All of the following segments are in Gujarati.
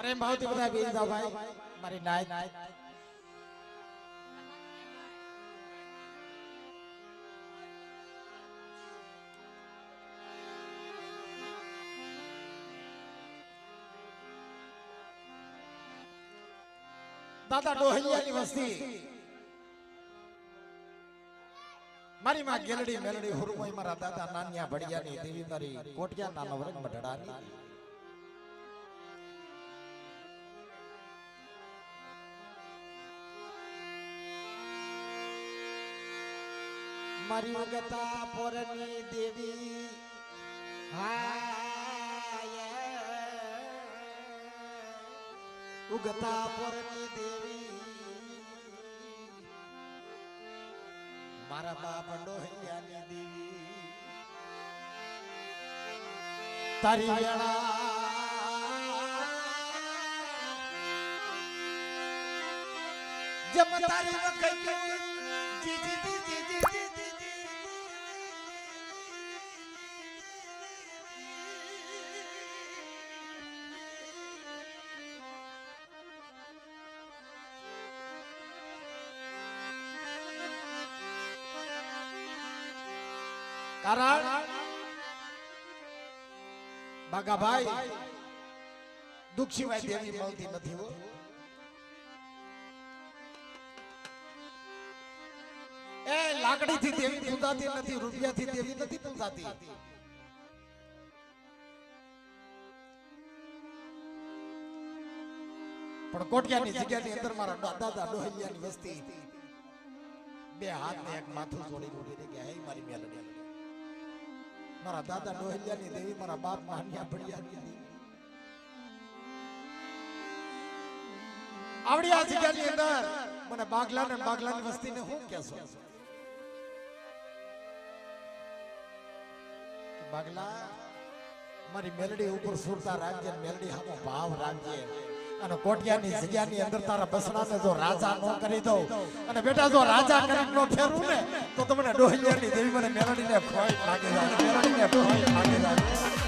પ્રેમ ભાવથી બધા બેસી જાઓ ભાઈ મારી નાય દાદા ડોહૈયાની વસ્તી મારી માં ગેલડી મેલડી હુરમોય મારા દાદા નાનિયા ભડિયાની દેવી મારી કોટિયા નાનો વરગ મઢડાની મારી ઉગતા પોરની દેવી ઉગતા પોરની દેવી મારા બાપ ડોહૈયાની દેવી તારી વેળા જમ તારી વખત જી જી જી જી જી કારણ બાગાભાઈ દુઃખ સિવાય દેવી મળતી નથી હો એ લાકડી થી દેવી પૂજાતી નથી રૂપિયા થી દેવી નથી પૂજાતી પણ કોટિયાની જગ્યાની અંદર મારા દાદા ડોહૈયાની વસ્તી બે હાથ ને એક માથું જોડી ઉભી રહી ગયા હે મારી મેલડી મારા દાદા ડોહૈયાની દેવી મારા બાપ નાનિયા ભડિયાની દેવી આવડી આ જગ્યાની અંદર મને બાગલાની વસ્તીને હું કહેશો બાગલા મારી મેલડી ઉપર સુરતા રાખજે મેલડી હામો ભાવ રાખજે અને કોટિયાની જગ્યાની અંદર તારા બસડાને જો રાજા નો કરી દઉં અને બેટા જો રાજા કરી નો ફેરવું ને તો તમને ડોહૈયાની દેવી મને મેલડીને ખોઈ લાગી જાય મેલડીને ખોઈ લાગી જાય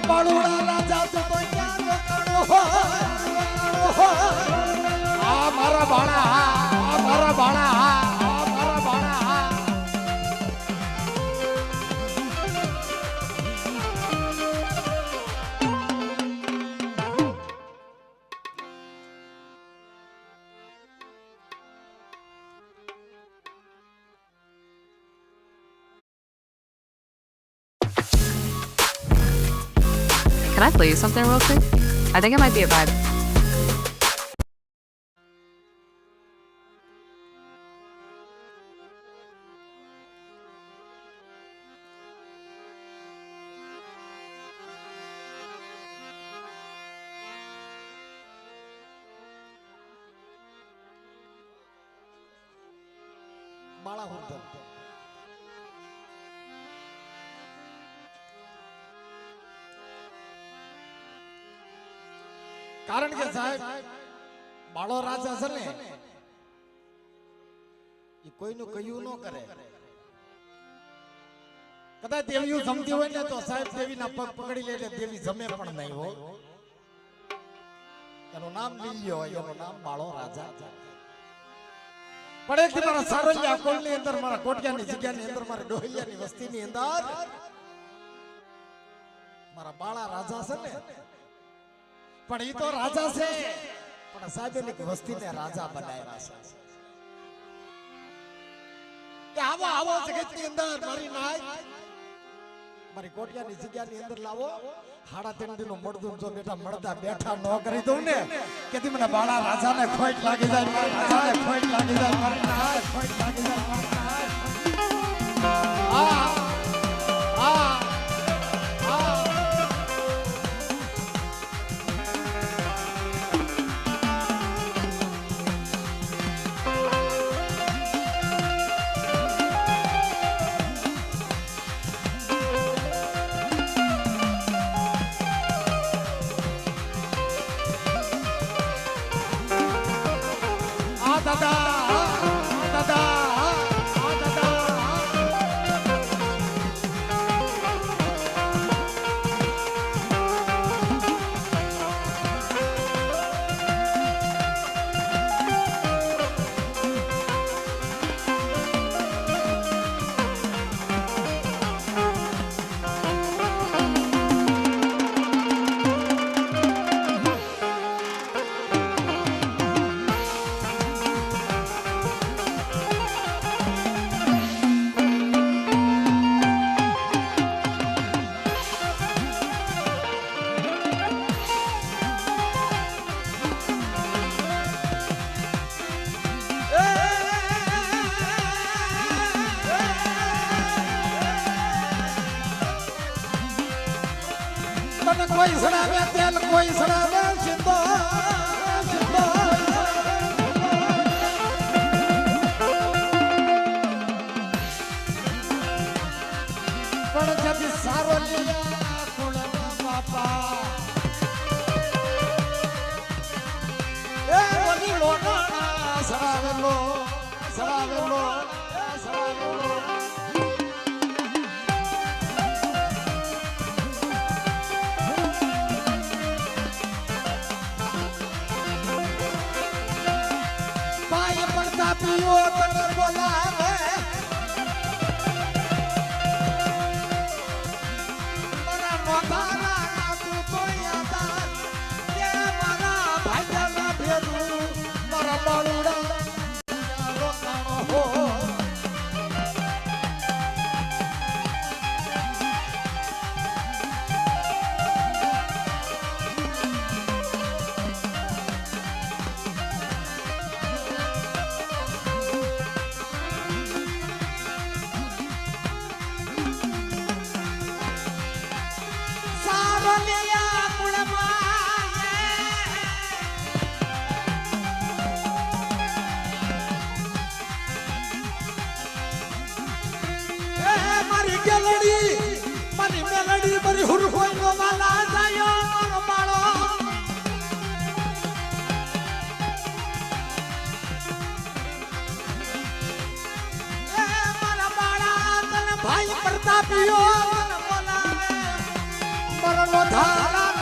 બાળુડા રાજા તું તો ક્યાં રોકાણો હોય આ મારા બાળા આ મારા બાળા આ મારા બાળા Can I play you something real quick? I think it might be a vibe. બાળા હુંદર કારણ કે સાહેબ બાળો રાજા છે ને એ કોઈનું કયું ન કરે કદાચ દેવીઓ જમતી હોય ને તો સાહેબ દેવીના પગ પકડી લે એટલે દેવી જમે પણ નહીં હોય એનું નામ લીલ્યો હોય એનું નામ બાળો રાજા પણ એક મારા સારોલિયા કોલની અંદર મારા કોટિયાની જગ્યાની અંદર મારા ડોહિયાની વસ્તીની અંદર મારા બાળા રાજા છે ને પણ ઈ તો રાજા છે પણ સાહેબની વસ્તીને રાજા બનાવ્યા છે કે આવો આવો જગતની અંદર મારી નાય મારી કોટિયાની જગ્યાની અંદર લાવો હાડા ત્રણ દિનો મળદું જો બેટા મળદા બેઠા ન કરી દઉં ને કે મને બાળા રાજાને ખોટ લાગી જાય મારા રાજાને ખોટ લાગી જાય મારી નાય ખોટ લાગી જાય મારી નાય આ કોઈ સડાવે તેલ કોઈ સડાવે સિંધો પણ જતી સારો લીયા કુળના બાપા એ વની લોના સડાવેલો સડાવેલો સડાવેલો पियो तने बोलावे मरा मोतारा ना तू तो यादा ये मरा भाईया ना भेरू मरा बाळुडा रोकाणो हो મારી મેલડી મારી હુર હોય નો વાલા જાયો મારો બાળો એ મારા બાળા તને ભાઈ પ્રતાપીઓ મને બોલાવે મારો લોધાના